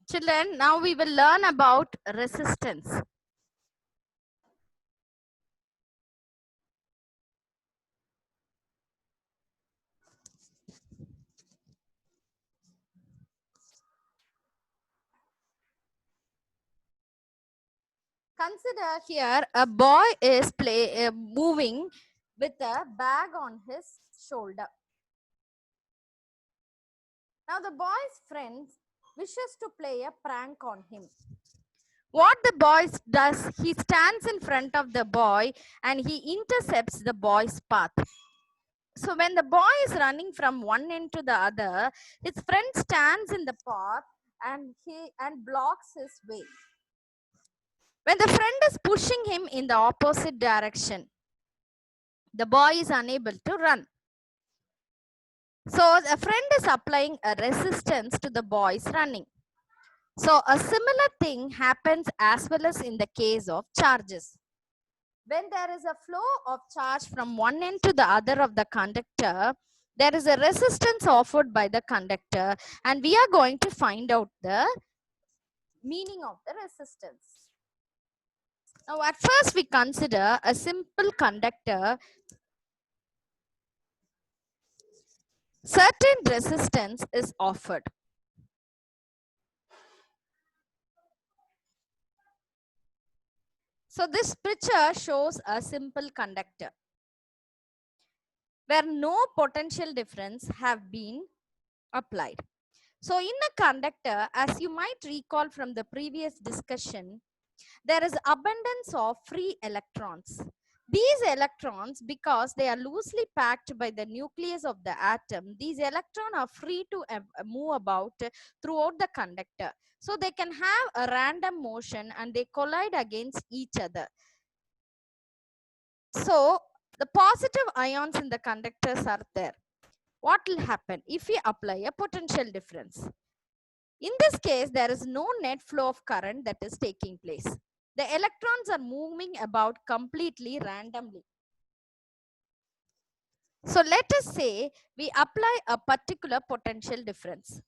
Children, now we will learn about resistance. Consider here a boy is moving with a bag on his shoulder. Now the boy's friend wishes to play a prank on him. What the boy does, he stands in front of the boy and he intercepts the boy's path. So when the boy is running from one end to the other, his friend stands in the path and blocks his way. When the friend is pushing him in the opposite direction, the boy is unable to run. So the friend is applying a resistance to the boy's running. So a similar thing happens as well as in the case of charges. When there is a flow of charge from one end to the other of the conductor, there is a resistance offered by the conductor, and we are going to find out the meaning of the resistance. Now, at first, we consider a simple conductor. Certain resistance is offered. So, this picture shows a simple conductor where no potential difference have been applied. So, in a conductor, as you might recall from the previous discussion, there is abundance of free electrons. These electrons, because they are loosely packed by the nucleus of the atom, these electrons are free to move about throughout the conductor. So they can have a random motion and they collide against each other. So the positive ions in the conductors are there. What will happen if we apply a potential difference? In this case, there is no net flow of current that is taking place. The electrons are moving about completely randomly. So let us say we apply a particular potential difference.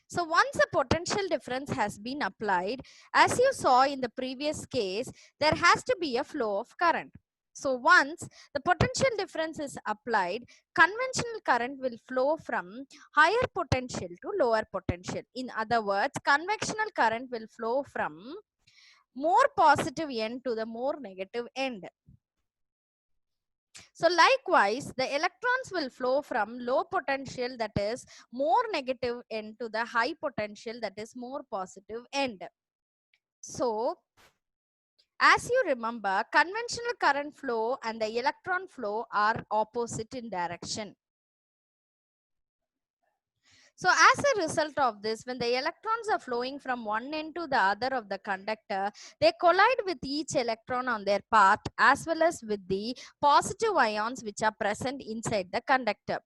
So once a potential difference has been applied, as you saw in the previous case, there has to be a flow of current. So once the potential difference is applied, conventional current will flow from higher potential to lower potential. In other words, conventional current will flow from more positive end to the more negative end. So likewise, the electrons will flow from low potential, that is more negative end, to the high potential, that is more positive end. So as you remember, conventional current flow and the electron flow are opposite in direction. So as a result of this, when the electrons are flowing from one end to the other of the conductor, they collide with each electron on their path as well as with the positive ions which are present inside the conductor.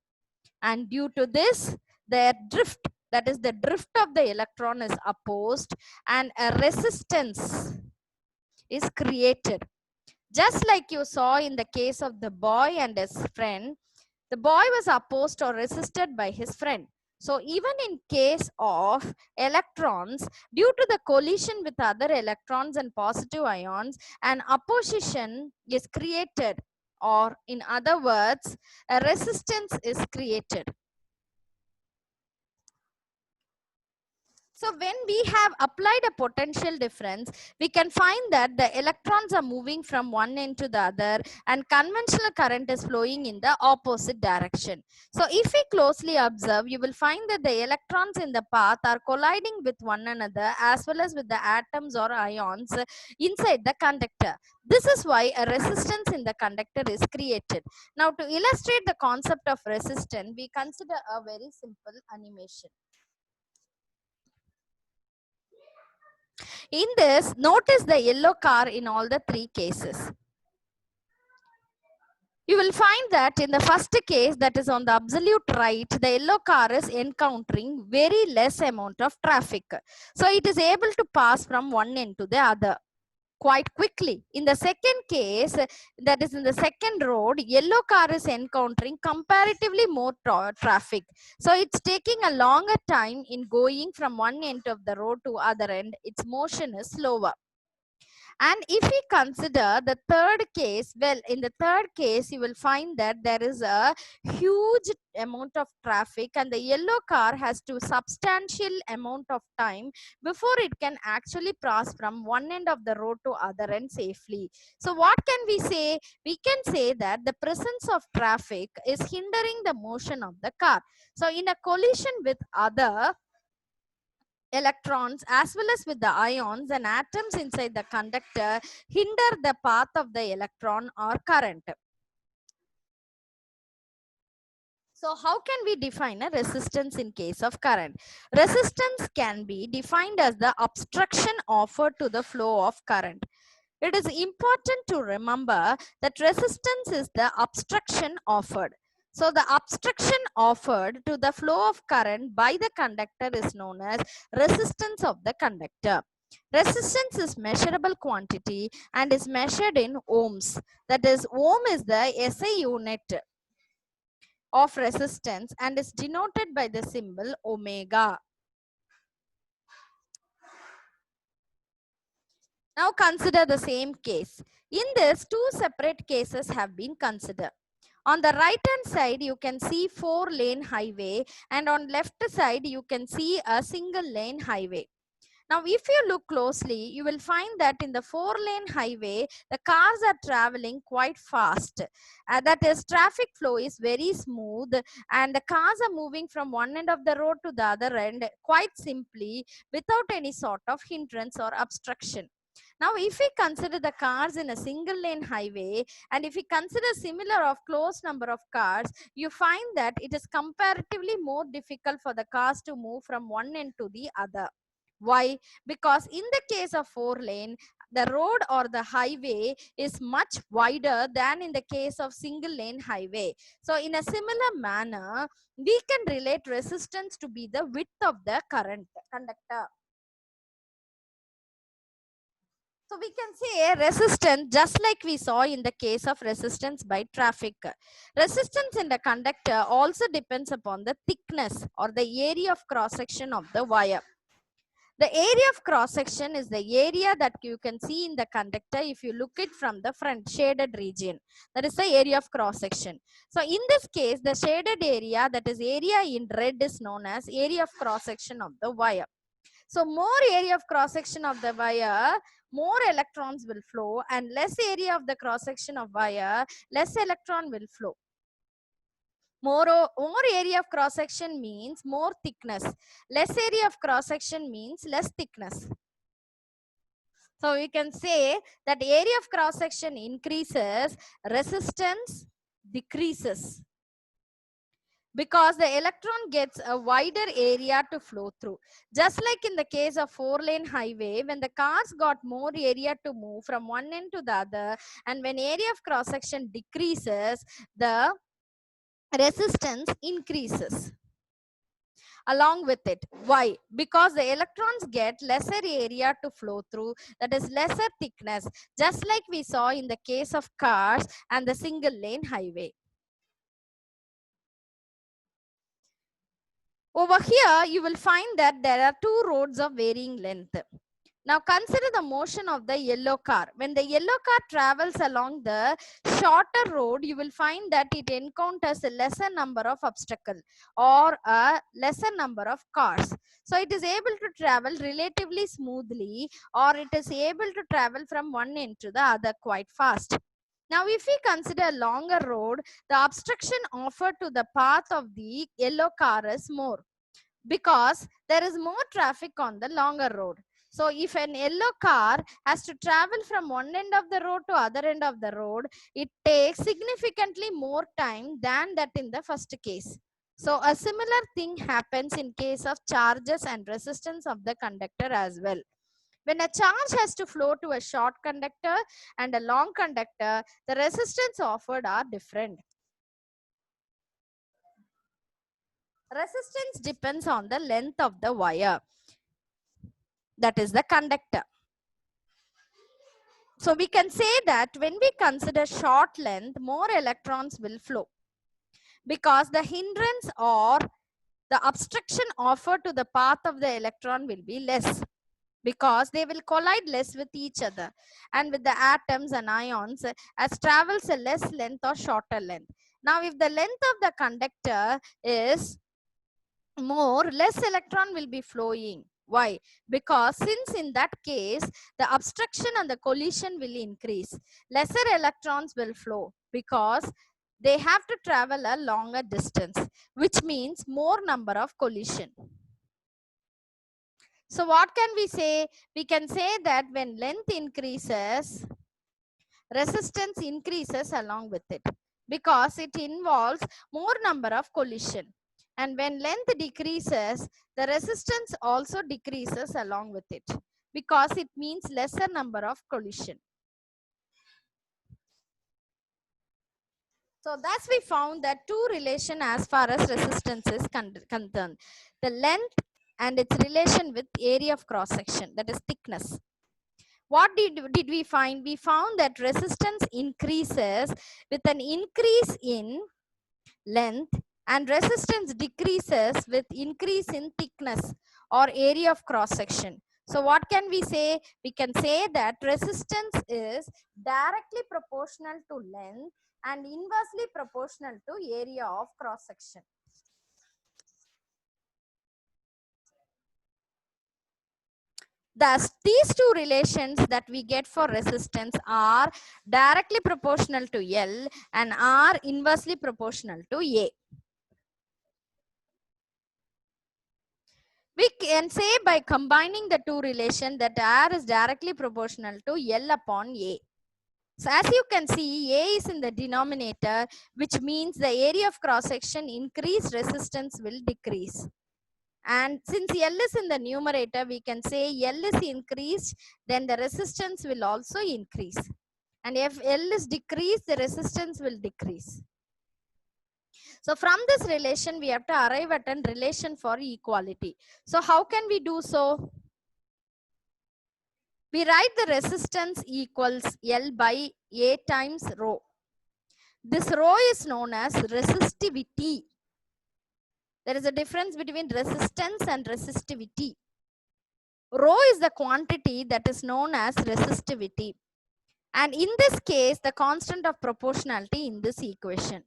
And due to this, their drift, that is the drift of the electron, is opposed and a resistance is created. Just like you saw in the case of the boy and his friend, the boy was opposed or resisted by his friend. So even in case of electrons, due to the collision with other electrons and positive ions, an opposition is created, or in other words, a resistance is created. So when we have applied a potential difference, we can find that the electrons are moving from one end to the other and conventional current is flowing in the opposite direction. So if we closely observe, you will find that the electrons in the path are colliding with one another as well as with the atoms or ions inside the conductor. This is why a resistance in the conductor is created. Now to illustrate the concept of resistance, we consider a very simple animation. In this, notice the yellow car in all the three cases. You will find that in the first case, that is on the absolute right, the yellow car is encountering very less amount of traffic. So it is able to pass from one end to the other. quite quickly. In the second case, that is in the second road, yellow car is encountering comparatively more traffic. So it's taking a longer time in going from one end of the road to other end. Its motion is slower. And if we consider the third case, well, in the third case, you will find that there is a huge amount of traffic and the yellow car has to substantial amount of time before it can actually cross from one end of the road to other end safely. So what can we say? We can say that the presence of traffic is hindering the motion of the car. So in a collision with other electrons as well as with the ions and atoms inside the conductor hinder the path of the electron or current. So how can we define a resistance in case of current? Resistance can be defined as the obstruction offered to the flow of current. It is important to remember that resistance is the obstruction offered. So the obstruction offered to the flow of current by the conductor is known as resistance of the conductor. Resistance is measurable quantity and is measured in ohms. That is, ohm is the SI unit of resistance and is denoted by the symbol omega. Now consider the same case. In this, two separate cases have been considered. On the right hand side, you can see 4-lane highway, and on left side, you can see a single lane highway. Now, if you look closely, you will find that in the 4-lane highway, the cars are traveling quite fast. That is, traffic flow is very smooth and the cars are moving from one end of the road to the other end quite simply without any sort of hindrance or obstruction. Now, if we consider the cars in a single lane highway and if we consider similar of close number of cars, you find that it is comparatively more difficult for the cars to move from one end to the other. Why? Because in the case of 4-lane, the road or the highway is much wider than in the case of single lane highway. So in a similar manner, we can relate resistance to be the width of the current conductor. So we can say resistance, just like we saw in the case of resistance by traffic. Resistance in the conductor also depends upon the thickness or the area of cross section of the wire. The area of cross section is the area that you can see in the conductor if you look it from the front shaded region. That is the area of cross section. So in this case, the shaded area, that is area in red, is known as area of cross section of the wire. So more area of cross section of the wire, more electrons will flow, and less area of the cross section of wire, less electron will flow. More area of cross section means more thickness. Less area of cross section means less thickness. So we can say that area of cross section increases, resistance decreases, because the electron gets a wider area to flow through. Just like in the case of 4-lane highway, when the cars got more area to move from one end to the other, and when area of cross section decreases, the resistance increases along with it. Why? Because the electrons get lesser area to flow through, that is lesser thickness, just like we saw in the case of cars and the single lane highway. Over here, you will find that there are two roads of varying length. Now consider the motion of the yellow car. When the yellow car travels along the shorter road, you will find that it encounters a lesser number of obstacles or a lesser number of cars. So it is able to travel relatively smoothly, or it is able to travel from one end to the other quite fast. Now, if we consider a longer road, the obstruction offered to the path of the yellow car is more, because there is more traffic on the longer road. So if an yellow car has to travel from one end of the road to other end of the road, it takes significantly more time than that in the first case. So a similar thing happens in case of charges and resistance of the conductor as well. When a charge has to flow to a short conductor and a long conductor, the resistance offered are different. Resistance depends on the length of the wire, that is the conductor. So we can say that when we consider short length, more electrons will flow because the hindrance or the obstruction offered to the path of the electron will be less, because they will collide less with each other and with the atoms and ions as travels a less length or shorter length. Now, if the length of the conductor is more, less electron will be flowing. Why? Because since in that case, the obstruction and the collision will increase. Lesser electrons will flow because they have to travel a longer distance, which means more number of collision. So what can we say? We can say that when length increases, resistance increases along with it because it involves more number of collision. And when length decreases, the resistance also decreases along with it because it means lesser number of collision. So thus we found that two relation as far as resistance is concerned. The length and its relation with area of cross section, that is thickness. What did we find? We found that resistance increases with an increase in length and resistance decreases with increase in thickness or area of cross section. So what can we say? We can say that resistance is directly proportional to length and inversely proportional to area of cross section. Thus, these two relations that we get for resistance are directly proportional to L and are inversely proportional to A. We can say by combining the two relations that R is directly proportional to L upon A. So as you can see, A is in the denominator, which means the area of cross section increase, resistance will decrease. And since L is in the numerator, we can say L is increased, then the resistance will also increase. And if L is decreased, the resistance will decrease. So from this relation, we have to arrive at a relation for equality. So how can we do so? We write the resistance equals L by A times rho. This rho is known as resistivity. There is a difference between resistance and resistivity. Rho is the quantity that is known as resistivity. And in this case, the constant of proportionality in this equation.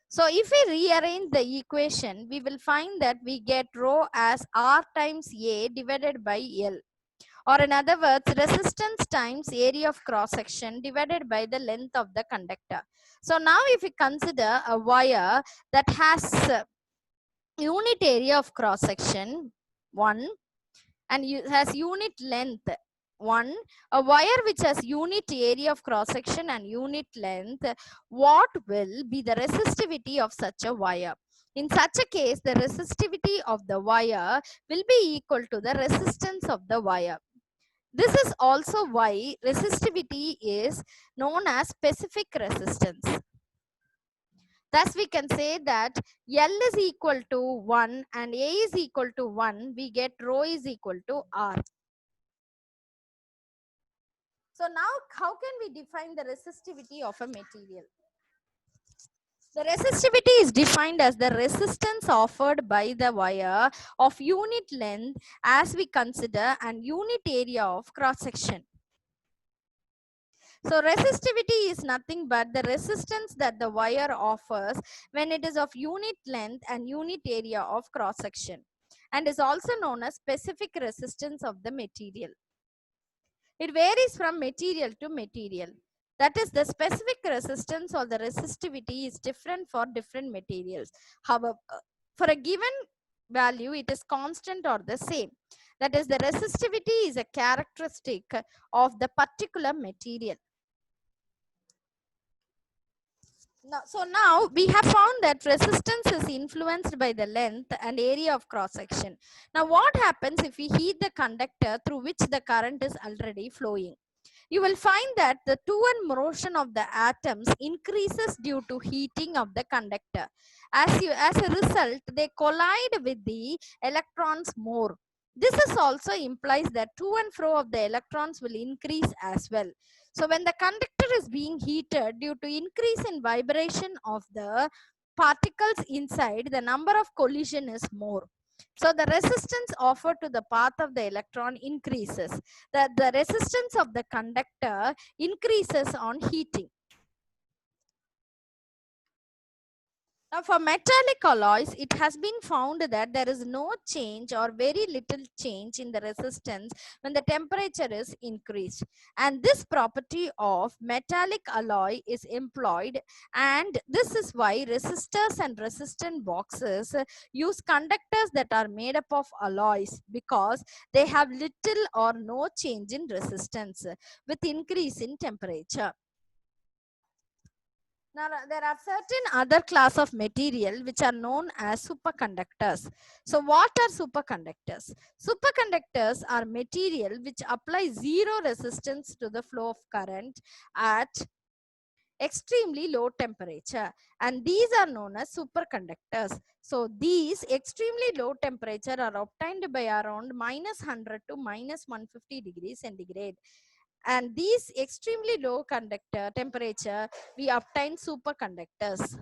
So if we rearrange the equation, we will find that we get rho as R times A divided by L. Or in other words, resistance times area of cross section divided by the length of the conductor. So now if we consider a wire that has unit area of cross section 1 and has unit length 1, a wire which has unit area of cross section and unit length, what will be the resistivity of such a wire? In such a case, the resistivity of the wire will be equal to the resistance of the wire. This is also why resistivity is known as specific resistance. Thus, we can say that L is equal to 1 and A is equal to 1. We get rho is equal to R. So now how can we define the resistivity of a material? The resistivity is defined as the resistance offered by the wire of unit length as we consider an unit area of cross section. So resistivity is nothing but the resistance that the wire offers when it is of unit length and unit area of cross section, and is also known as specific resistance of the material. It varies from material to material. That is, the specific resistance or the resistivity is different for different materials. However, for a given value, it is constant or the same. That is, the resistivity is a characteristic of the particular material. Now we have found that resistance is influenced by the length and area of cross section. Now what happens if we heat the conductor through which the current is already flowing? You will find that the to-and motion of the atoms increases due to heating of the conductor. As a result, they collide with the electrons more. This is also implies that to and fro of the electrons will increase as well. So when the conductor is being heated due to increase in vibration of the particles inside, the number of collision is more. So the resistance offered to the path of the electron increases. The resistance of the conductor increases on heating. Now, for metallic alloys, it has been found that there is no change or very little change in the resistance when the temperature is increased. And this property of metallic alloy is employed, and this is why resistors and resistant boxes use conductors that are made up of alloys, because they have little or no change in resistance with increase in temperature. Now, there are certain other class of material which are known as superconductors. So, what are superconductors? Superconductors are material which apply zero resistance to the flow of current at extremely low temperature, and these are known as superconductors. So, these extremely low temperature are obtained by around minus 100 to minus 150 degrees centigrade, and these extremely low conductor temperature we obtain superconductors.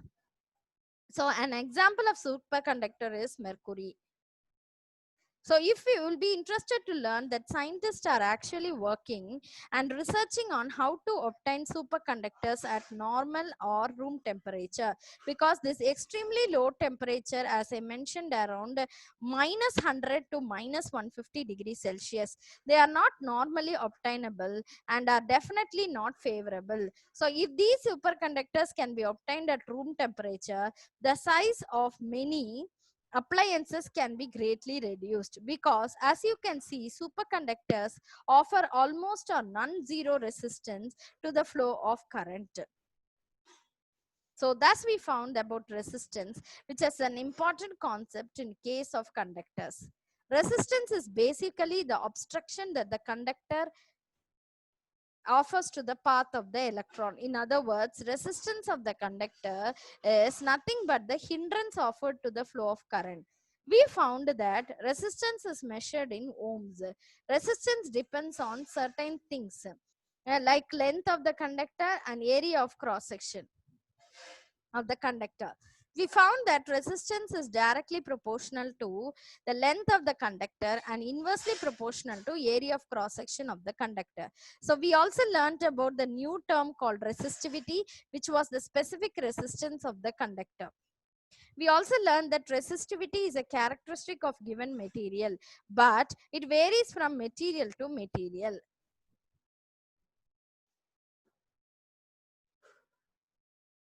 So an example of superconductor is mercury. So if you will be interested to learn that scientists are actually working and researching on how to obtain superconductors at normal or room temperature, because this extremely low temperature, as I mentioned, around minus 100 to minus 150 degrees Celsius, they are not normally obtainable and are definitely not favorable. So if these superconductors can be obtained at room temperature, the size of many appliances can be greatly reduced, because as you can see, superconductors offer almost or non-zero resistance to the flow of current. So thus we found about resistance, which is an important concept in case of conductors. Resistance is basically the obstruction that the conductor offers to the path of the electron. In other words, resistance of the conductor is nothing but the hindrance offered to the flow of current. We found that resistance is measured in ohms. Resistance depends on certain things like length of the conductor and area of cross section of the conductor. We found that resistance is directly proportional to the length of the conductor and inversely proportional to area of cross section of the conductor. So we also learned about the new term called resistivity, which was the specific resistance of the conductor. We also learned that resistivity is a characteristic of given material, but it varies from material to material.